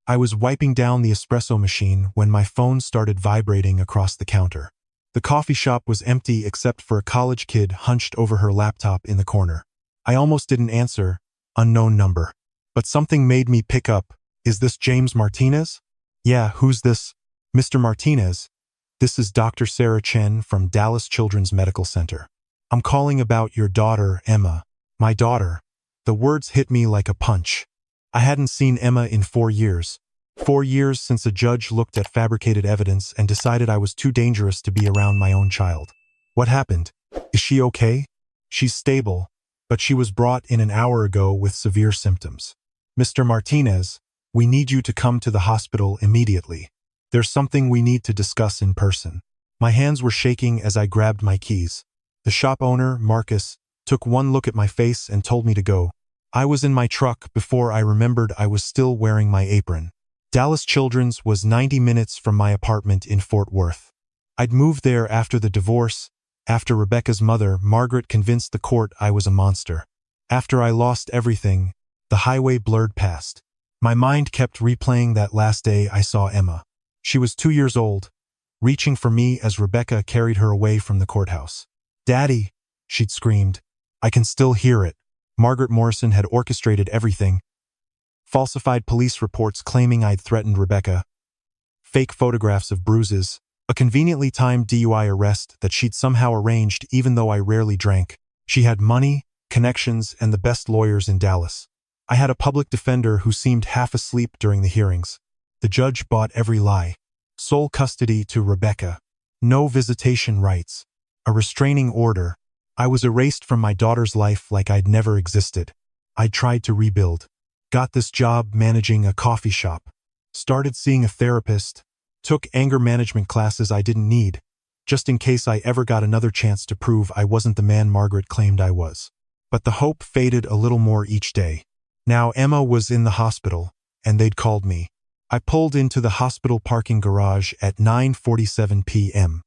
I was wiping down the espresso machine when my phone started vibrating across the counter. The coffee shop was empty except for a college kid hunched over her laptop in the corner. I almost didn't answer, unknown number. But something made me pick up. Is this James Martinez? Yeah, who's this? Mr. Martinez. This is Dr. Sarah Chen from Dallas Children's Medical Center. I'm calling about your daughter, Emma. My daughter. The words hit me like a punch. I hadn't seen Emma in 4 years. 4 years since a judge looked at fabricated evidence and decided I was too dangerous to be around my own child. What happened? Is she okay? She's stable, but she was brought in an hour ago with severe symptoms. Mr. Martinez, we need you to come to the hospital immediately. There's something we need to discuss in person. My hands were shaking as I grabbed my keys. The shop owner, Marcus, took one look at my face and told me to go. I was in my truck before I remembered I was still wearing my apron. Dallas Children's was 90 minutes from my apartment in Fort Worth. I'd moved there after the divorce, after Rebecca's mother, Margaret, convinced the court I was a monster. After I lost everything, the highway blurred past. My mind kept replaying that last day I saw Emma. She was 2 years old, reaching for me as Rebecca carried her away from the courthouse. "Daddy," she'd screamed. I can still hear it. Margaret Morrison had orchestrated everything. Falsified police reports claiming I'd threatened Rebecca. Fake photographs of bruises. A conveniently timed DUI arrest that she'd somehow arranged even though I rarely drank. She had money, connections, and the best lawyers in Dallas. I had a public defender who seemed half asleep during the hearings. The judge bought every lie. Sole custody to Rebecca. No visitation rights. A restraining order. I was erased from my daughter's life like I'd never existed. I tried to rebuild. Got this job managing a coffee shop. Started seeing a therapist. Took anger management classes I didn't need, just in case I ever got another chance to prove I wasn't the man Margaret claimed I was. But the hope faded a little more each day. Now Emma was in the hospital, and they'd called me. I pulled into the hospital parking garage at 9:47 p.m.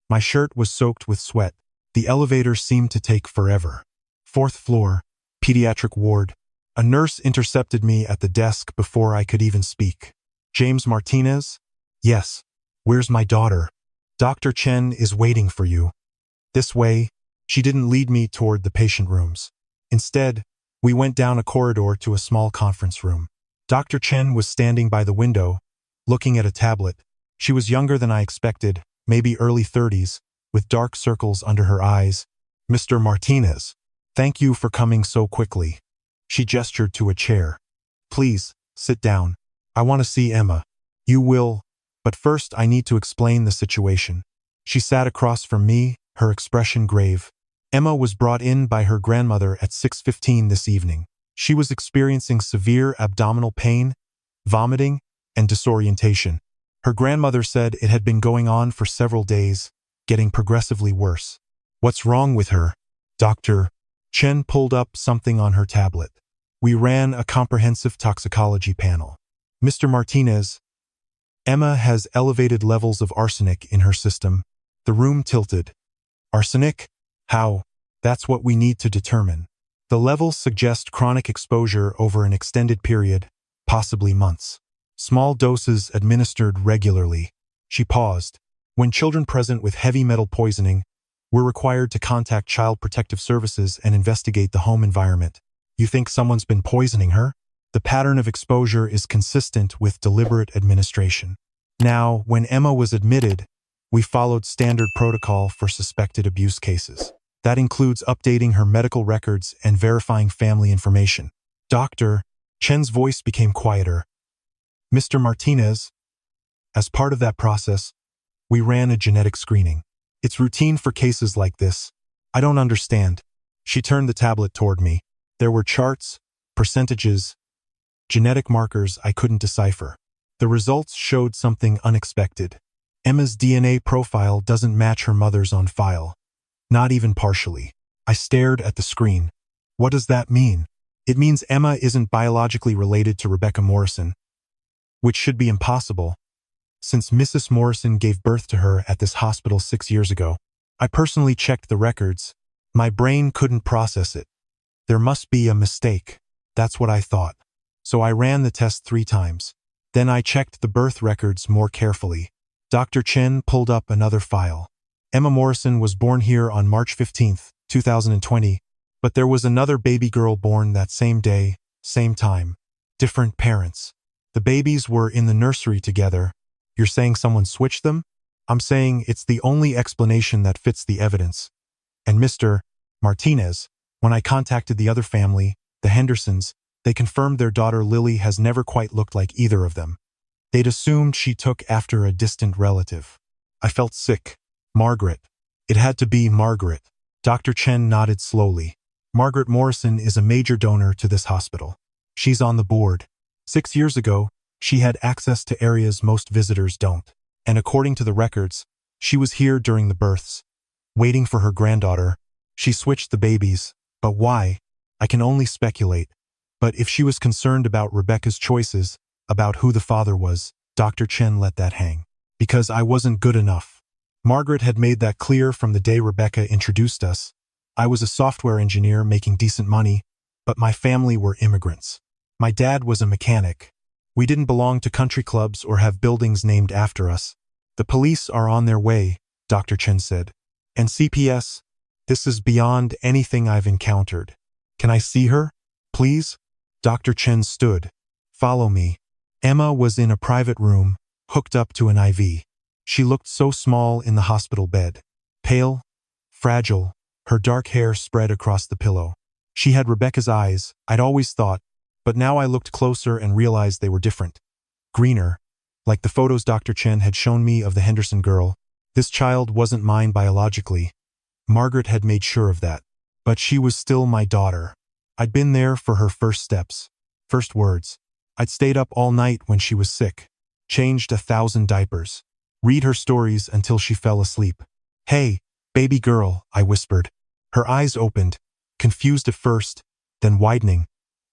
My shirt was soaked with sweat. The elevator seemed to take forever. 4th floor, pediatric ward. A nurse intercepted me at the desk before I could even speak. "James Martinez?" "Yes. Where's my daughter?" "Dr. Chen is waiting for you." "This way." She didn't lead me toward the patient rooms. Instead, we went down a corridor to a small conference room. Dr. Chen was standing by the window, looking at a tablet. She was younger than I expected, maybe early 30s, with dark circles under her eyes. "Mr. Martinez, thank you for coming so quickly." She gestured to a chair. "Please, sit down. I want to see Emma." "You will, but first I need to explain the situation." She sat across from me, her expression grave. Emma was brought in by her grandmother at 6:15 this evening. She was experiencing severe abdominal pain, vomiting, and disorientation. Her grandmother said it had been going on for several days, getting progressively worse. "What's wrong with her?" Dr. Chen pulled up something on her tablet. "We ran a comprehensive toxicology panel. Mr. Martinez, Emma has elevated levels of arsenic in her system." The room tilted. "Arsenic? How?" "That's what we need to determine. The levels suggest chronic exposure over an extended period, possibly months. Small doses administered regularly." She paused. "When children present with heavy metal poisoning, we're required to contact Child Protective Services and investigate the home environment." "You think someone's been poisoning her?" "The pattern of exposure is consistent with deliberate administration." Now, when Emma was admitted, we followed standard protocol for suspected abuse cases. That includes updating her medical records and verifying family information. Dr. Chen's voice became quieter. "Mr. Martinez, as part of that process, we ran a genetic screening. It's routine for cases like this." "I don't understand." She turned the tablet toward me. There were charts, percentages, genetic markers I couldn't decipher. The results showed something unexpected. Emma's DNA profile doesn't match her mother's on file. Not even partially. I stared at the screen. "What does that mean?" "It means Emma isn't biologically related to Rebecca Morrison, which should be impossible, since Mrs. Morrison gave birth to her at this hospital 6 years ago. I personally checked the records. My brain couldn't process it. There must be a mistake. That's what I thought. So I ran the test 3 times. Then I checked the birth records more carefully. Dr. Chen pulled up another file. Emma Morrison was born here on March 15, 2020, but there was another baby girl born that same day, same time. Different parents. The babies were in the nursery together. You're saying someone switched them? I'm saying it's the only explanation that fits the evidence. And Mr. Martinez, when I contacted the other family, the Hendersons, they confirmed their daughter Lily has never quite looked like either of them. They'd assumed she took after a distant relative. I felt sick. Margaret. It had to be Margaret. Dr. Chen nodded slowly. Margaret Morrison is a major donor to this hospital. She's on the board. 6 years ago, she had access to areas most visitors don't. And according to the records, she was here during the births, waiting for her granddaughter. She switched the babies, but why? I can only speculate. But if she was concerned about Rebecca's choices, about who the father was, Dr. Chen let that hang. Because I wasn't good enough. Margaret had made that clear from the day Rebecca introduced us. I was a software engineer making decent money, but my family were immigrants. My dad was a mechanic. We didn't belong to country clubs or have buildings named after us. The police are on their way, Dr. Chen said. And CPS? This is beyond anything I've encountered. Can I see her? Please? Dr. Chen stood. Follow me. Emma was in a private room, hooked up to an IV. She looked so small in the hospital bed. Pale, fragile, her dark hair spread across the pillow. She had Rebecca's eyes, I'd always thought, but now I looked closer and realized they were different. Greener, like the photos Dr. Chen had shown me of the Henderson girl. This child wasn't mine biologically. Margaret had made sure of that. But she was still my daughter. I'd been there for her first steps, first words. I'd stayed up all night when she was sick, changed 1,000 diapers, read her stories until she fell asleep. Hey, baby girl, I whispered. Her eyes opened, confused at first, then widening.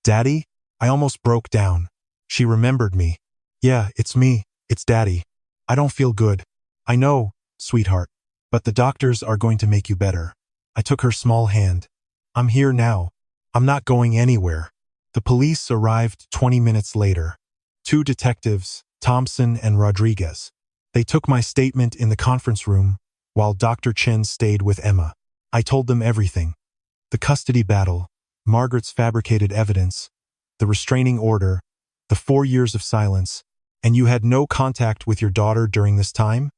Daddy? I almost broke down. She remembered me. Yeah, it's me. It's Daddy. I don't feel good. I know, sweetheart. But the doctors are going to make you better. I took her small hand. I'm here now. I'm not going anywhere. The police arrived 20 minutes later. 2 detectives, Thompson and Rodriguez. They took my statement in the conference room, while Dr. Chen stayed with Emma. I told them everything. The custody battle, Margaret's fabricated evidence, the restraining order, the 4 years of silence. And you had no contact with your daughter during this time?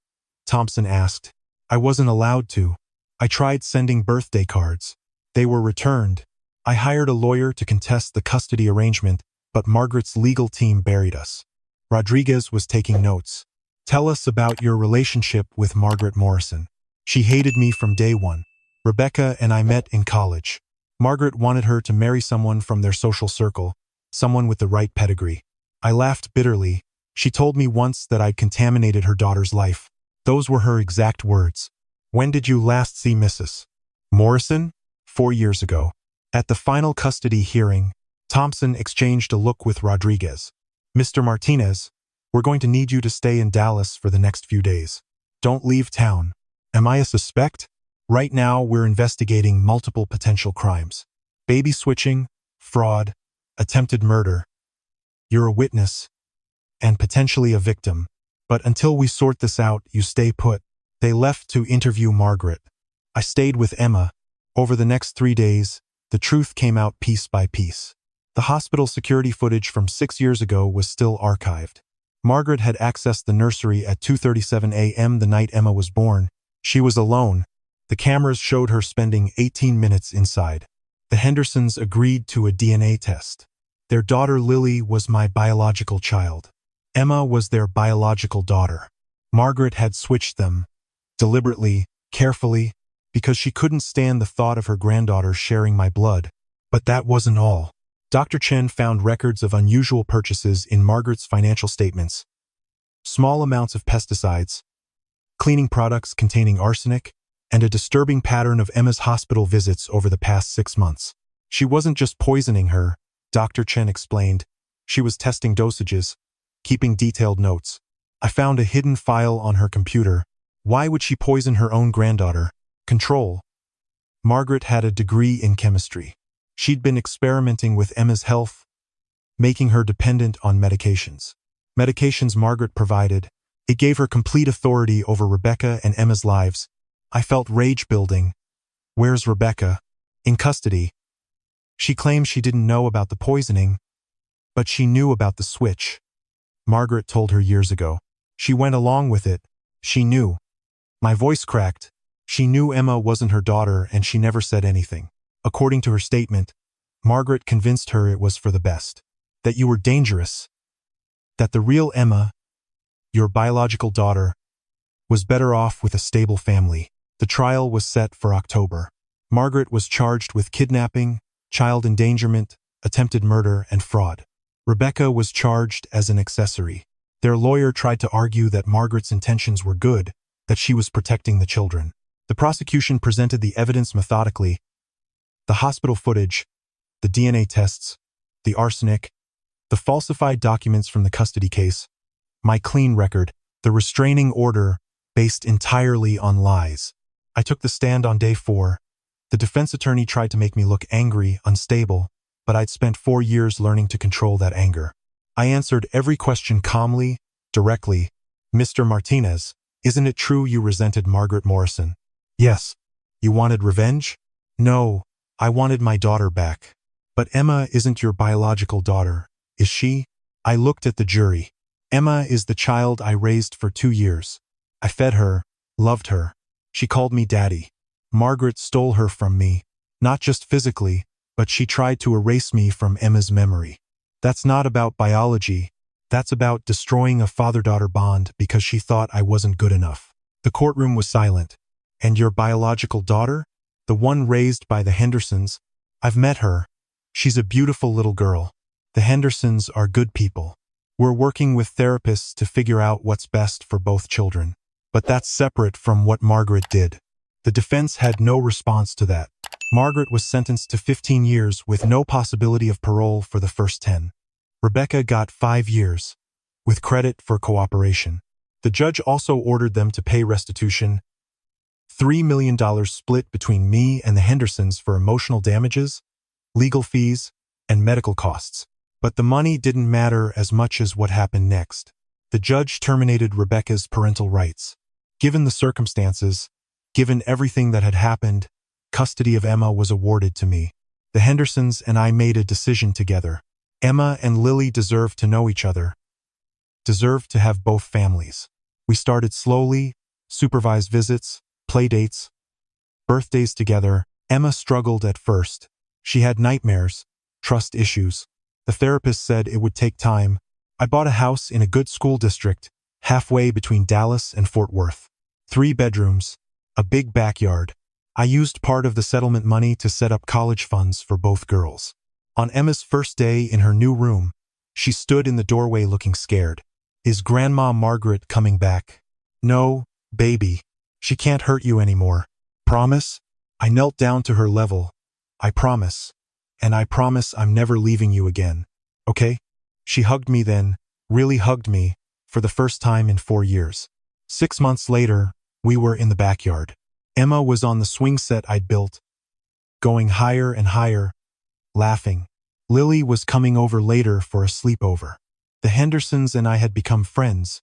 Thompson asked. I wasn't allowed to. I tried sending birthday cards. They were returned. I hired a lawyer to contest the custody arrangement, but Margaret's legal team buried us. Rodriguez was taking notes. Tell us about your relationship with Margaret Morrison. She hated me from day one. Rebecca and I met in college. Margaret wanted her to marry someone from their social circle, someone with the right pedigree. I laughed bitterly. She told me once that I'd contaminated her daughter's life. Those were her exact words. When did you last see Mrs. Morrison? 4 years ago. At the final custody hearing, Thompson exchanged a look with Rodriguez. Mr. Martinez, we're going to need you to stay in Dallas for the next few days. Don't leave town. Am I a suspect? Right now, we're investigating multiple potential crimes. Baby switching, fraud, attempted murder. You're a witness, and potentially a victim. But until we sort this out, you stay put. They left to interview Margaret. I stayed with Emma. Over the next 3 days, the truth came out piece by piece. The hospital security footage from 6 years ago was still archived. Margaret had accessed the nursery at 2:37 a.m. the night Emma was born. She was alone. The cameras showed her spending 18 minutes inside. The Hendersons agreed to a DNA test. Their daughter Lily was my biological child. Emma was their biological daughter. Margaret had switched them, deliberately, carefully, because she couldn't stand the thought of her granddaughter sharing my blood. But that wasn't all. Dr. Chen found records of unusual purchases in Margaret's financial statements. Small amounts of pesticides, cleaning products containing arsenic, and a disturbing pattern of Emma's hospital visits over the past 6 months. She wasn't just poisoning her, Dr. Chen explained. She was testing dosages, keeping detailed notes. I found a hidden file on her computer. Why would she poison her own granddaughter? Control. Margaret had a degree in chemistry. She'd been experimenting with Emma's health, making her dependent on medications. Medications Margaret provided. It gave her complete authority over Rebecca and Emma's lives. I felt rage building. Where's Rebecca? In custody. She claims she didn't know about the poisoning, but she knew about the switch. Margaret told her years ago. She went along with it. She knew. My voice cracked. She knew Emma wasn't her daughter and she never said anything. According to her statement, Margaret convinced her it was for the best. That you were dangerous. That the real Emma, your biological daughter, was better off with a stable family. The trial was set for October. Margaret was charged with kidnapping, child endangerment, attempted murder, and fraud. Rebecca was charged as an accessory. Their lawyer tried to argue that Margaret's intentions were good, that she was protecting the children. The prosecution presented the evidence methodically. The hospital footage, the DNA tests, the arsenic, the falsified documents from the custody case, my clean record, the restraining order based entirely on lies. I took the stand on day 4. The defense attorney tried to make me look angry, unstable, but I'd spent 4 years learning to control that anger. I answered every question calmly, directly. Mr. Martinez, isn't it true you resented Margaret Morrison? Yes. You wanted revenge? No, I wanted my daughter back. But Emma isn't your biological daughter, is she? I looked at the jury. Emma is the child I raised for 2 years. I fed her, loved her. She called me daddy. Margaret stole her from me, not just physically, but she tried to erase me from Emma's memory. That's not about biology. That's about destroying a father-daughter bond because she thought I wasn't good enough. The courtroom was silent. And your biological daughter? The one raised by the Hendersons? I've met her. She's a beautiful little girl. The Hendersons are good people. We're working with therapists to figure out what's best for both children. But that's separate from what Margaret did. The defense had no response to that. Margaret was sentenced to 15 years with no possibility of parole for the first 10. Rebecca got 5 years, with credit for cooperation. The judge also ordered them to pay restitution, $3 million split between me and the Hendersons for emotional damages, legal fees, and medical costs. But the money didn't matter as much as what happened next. The judge terminated Rebecca's parental rights. Given the circumstances, given everything that had happened, custody of Emma was awarded to me. The Hendersons and I made a decision together. Emma and Lily deserved to know each other, deserved to have both families. We started slowly, supervised visits, play dates, birthdays together. Emma struggled at first. She had nightmares, trust issues. The therapist said it would take time. I bought a house in a good school district, halfway between Dallas and Fort Worth. 3 bedrooms, a big backyard. I used part of the settlement money to set up college funds for both girls. On Emma's first day in her new room, she stood in the doorway looking scared. Is Grandma Margaret coming back? No, baby. She can't hurt you anymore. Promise? I knelt down to her level. I promise. And I promise I'm never leaving you again. Okay? She hugged me then, really hugged me, for the first time in 4 years. 6 months later, we were in the backyard. Emma was on the swing set I'd built, going higher and higher, laughing. Lily was coming over later for a sleepover. The Hendersons and I had become friends,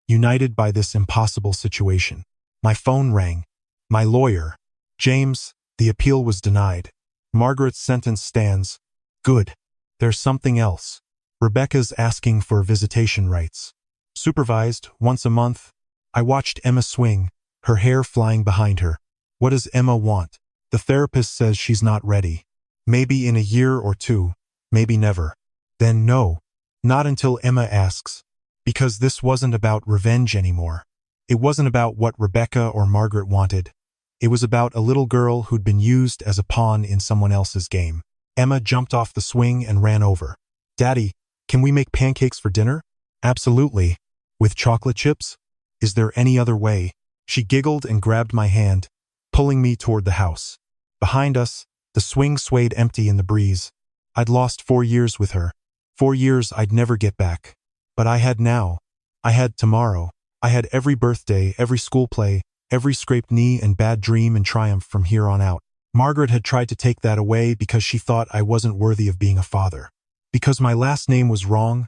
united by this impossible situation. My phone rang. My lawyer. James, the appeal was denied. Margaret's sentence stands. Good. There's something else. Rebecca's asking for visitation rights. Supervised, once a month. I watched Emma swing, her hair flying behind her. What does Emma want? The therapist says she's not ready. Maybe in a year or 2, maybe never. Then no. Not until Emma asks. Because this wasn't about revenge anymore. It wasn't about what Rebecca or Margaret wanted. It was about a little girl who'd been used as a pawn in someone else's game. Emma jumped off the swing and ran over. Daddy, can we make pancakes for dinner? Absolutely. With chocolate chips? Is there any other way? She giggled and grabbed my hand, pulling me toward the house. Behind us, the swing swayed empty in the breeze. I'd lost 4 years with her. 4 years I'd never get back. But I had now. I had tomorrow. I had every birthday, every school play, every scraped knee and bad dream and triumph from here on out. Margaret had tried to take that away because she thought I wasn't worthy of being a father. Because my last name was wrong,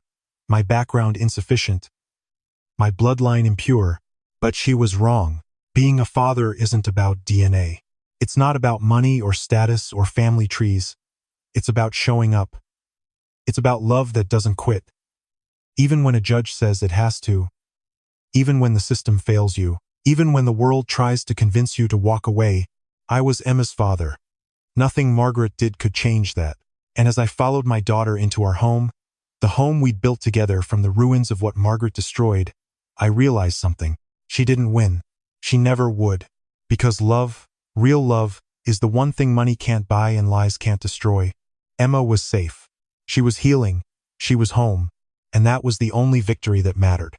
my background insufficient, my bloodline impure. But she was wrong. Being a father isn't about DNA. It's not about money or status or family trees. It's about showing up. It's about love that doesn't quit. Even when a judge says it has to. Even when the system fails you. Even when the world tries to convince you to walk away. I was Emma's father. Nothing Margaret did could change that. And as I followed my daughter into our home, the home we'd built together from the ruins of what Margaret destroyed, I realized something. She didn't win. She never would. Because love, real love, is the one thing money can't buy and lies can't destroy. Emma was safe. She was healing. She was home. And that was the only victory that mattered.